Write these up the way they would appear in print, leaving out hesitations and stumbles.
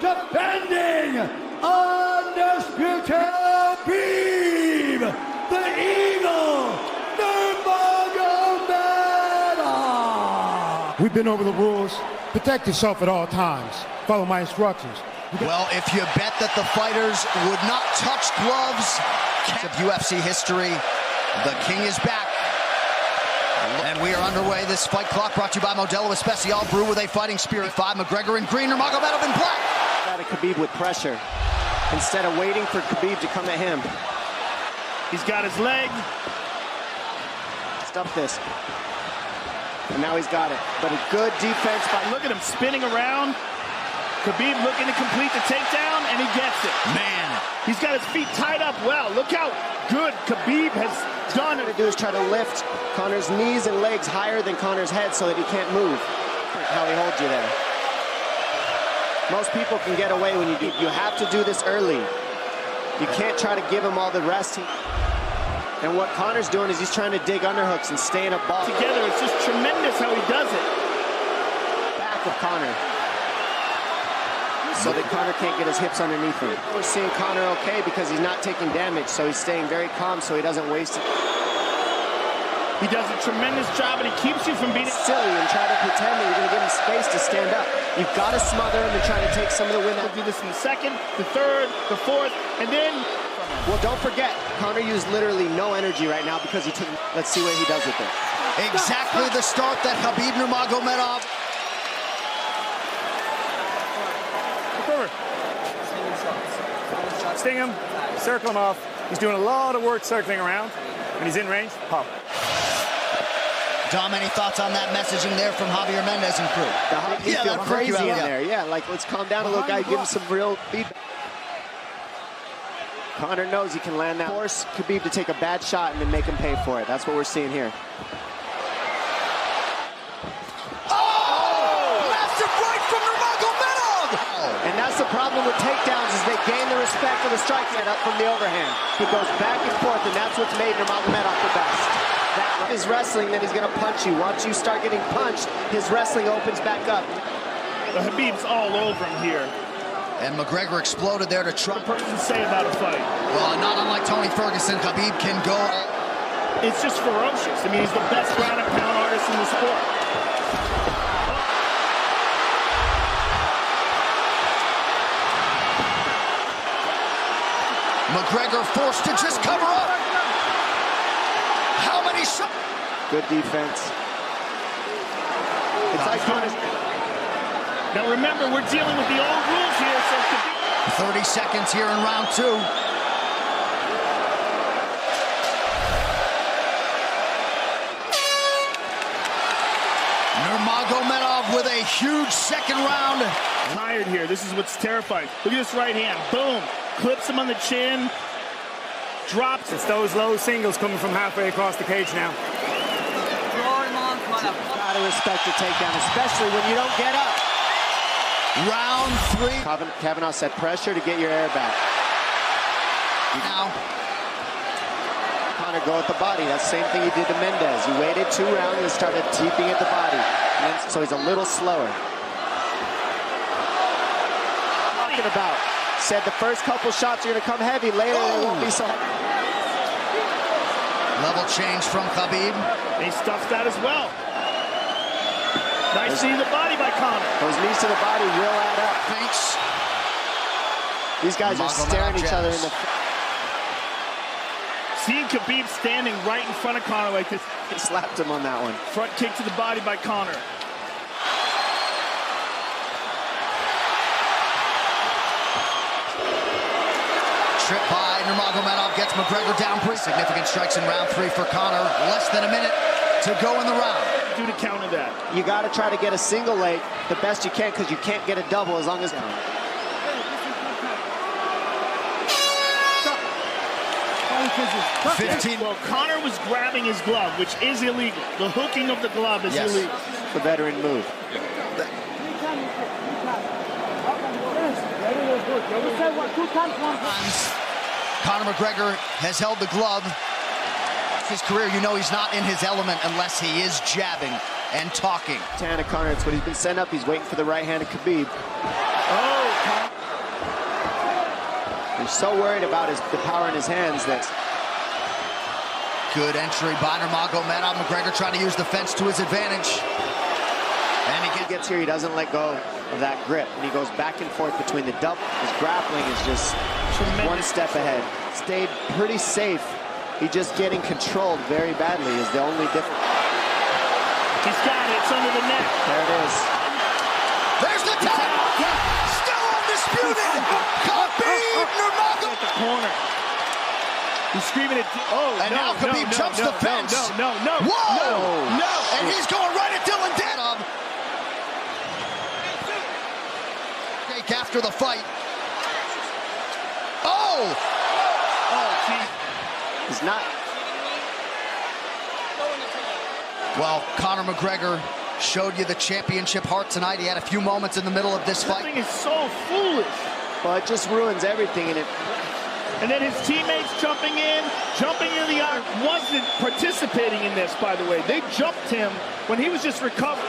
defending undisputed Khabib, the Eagle, Nurmagomedov. We've been over the rules. Protect yourself at all times. Follow my instructions. Well, if you bet that the fighters would not touch gloves of UFC history, the king is back. And we are underway. This fight clock brought to you by Modelo Especial, brew with a fighting spirit. 5, McGregor in green, Nurmagomedov in black. Got a Khabib with pressure instead of waiting for Khabib to come at him. He's got his leg. Stuff this. And now he's got it. But a good defense by... Look at him spinning around. Khabib looking to complete the takedown, and he gets it. Man. He's got his feet tied up well. Look how good Khabib has done it. What to do is try to lift Conor's knees and legs higher than Conor's head so that he can't move. How he holds you there. Most people can get away when you do. You have to do this early. You can't try to give him all the rest. And what Conor's doing is he's trying to dig underhooks and stay in a ball. Together, it's just tremendous how he does it. Back of Conor. So that Conor can't get his hips underneath him. We're seeing Conor okay because he's not taking damage, so he's staying very calm so he doesn't waste it. He does a tremendous job, and he keeps you from being silly and try to pretend that you're going to give him space to stand up. You've got to smother him and try to take some of the wind out. We'll do this in the second, the third, the fourth, and then... Well, don't forget, Conor used literally no energy right now because he took... Let's see what he does with it. Exactly the start that Khabib Nurmagomedov... Sting him, circle him off. He's doing a lot of work circling around. When he's in range, pop. Dom, any thoughts on that messaging there from Javier Mendez and crew? He feel crazy in there. Yeah, like, let's calm down a little guy, give him some real feedback. Conor knows he can land that. Force Khabib to take a bad shot and then make him pay for it. That's what we're seeing here. And that's the problem with takedowns is they gain the respect of the strike up from the overhand. He goes back and forth, and that's what's made Nurmagomedov the best. That is wrestling, then he's going to punch you. Once you start getting punched, his wrestling opens back up. The Khabib's all over him here. And McGregor exploded there to try. What person say about a fight? Well, not unlike Tony Ferguson, Khabib can go. It's just ferocious. I mean, he's the best ground and pound artist in the sport. McGregor forced to just cover up. How many shots? Good defense. It's iconic. Now remember, we're dealing with the old rules here, so 30 seconds here in round 2. Nurmagomedov with a huge second round. Tired here. This is what's terrifying. Look at this right hand. Boom. Clips him on the chin. Drops. It's those low singles coming from halfway across the cage now. Gotta respect the takedown, especially when you don't get up. Round 3. Kavanaugh said pressure to get your air back. Now. Conor go at the body. That's the same thing he did to Mendez. He waited 2 rounds and started teeping at the body. And then, so he's a little slower. Talking about. Said the first couple shots are going to come heavy. Later, they won't be so heavy. Level change from Khabib. He stuffs that as well. Nice knee to the body by Conor. Those knees to the body will add up. Thanks. These guys are staring each other in the... Seeing Khabib standing right in front of Conor like this. He slapped him on that one. Front kick to the body by Conor. Trip by Nurmagomedov gets McGregor down. Pretty significant strikes in round 3 for Conor. Less than a minute to go in the round. Do to counter that. You got to try to get a single leg the best you can because you can't get a double as long as... 15. Well, Conor was grabbing his glove, which is illegal. The hooking of the glove is illegal. The veteran move. Conor McGregor has held the glove. His career, you know he's not in his element unless he is jabbing. and talking. Tana Connor, it's what he's been sent up. He's waiting for the right hand of Khabib. Oh! He's so worried about the power in his hands that... Good entry by Nurmagomedov. McGregor trying to use the fence to his advantage. And he gets here, he doesn't let go of that grip. And he goes back and forth between the double. His grappling is just one step ahead. Stayed pretty safe. He's just getting controlled very badly is the only difference. He's got it, it's under the neck. There it is. There's the tap! Still undisputed! Khabib Nurmagomedov! At the corner. He's screaming at... Oh, and now Khabib jumps the fence. No. Whoa! No! And he's going right at Dylan Denham. After the fight. Oh! Oh, gee. He's not... Well, Conor McGregor showed you the championship heart tonight. He had a few moments in the middle of this fight. This thing is so foolish. Well, it just ruins everything, and then his teammates jumping in the arc, wasn't participating in this, by the way. They jumped him when he was just recovering.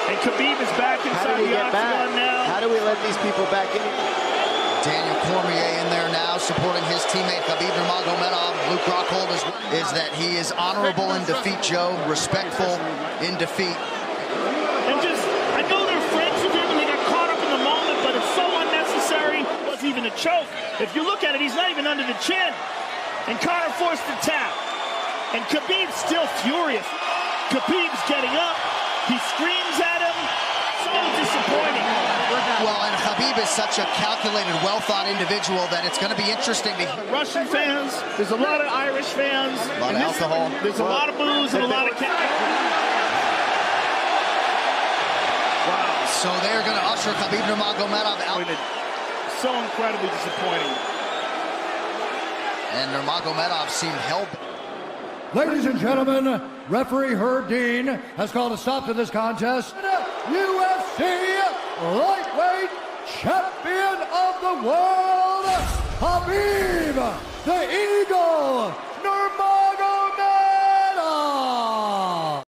And Khabib is back inside the octagon now. How do we let these people back in? Daniel Cormier in there now, supporting his teammate Khabib Nurmagomedov. Luke Rockhold is that he is honorable in defeat, Joe, respectful in defeat. And I know they're friends with him and they got caught up in the moment, but it's so unnecessary. It wasn't even a choke. If you look at it, he's not even under the chin. And Conor forced the tap. And Khabib's still furious. Khabib's getting up. He screams at him. So disappointing. Well, and Khabib is such a calculated, well-thought individual that it's going to be interesting to hear. Russian fans, there's a lot of Irish fans. A lot of alcohol. There's a lot of booze and a lot of... Wow. So they're going to usher Khabib Nurmagomedov out. So incredibly disappointing. And Nurmagomedov seemed held. Ladies and gentlemen, referee Herb Dean has called a stop to this contest. UFC lightweight champion of the world, Lehbib, the Eagle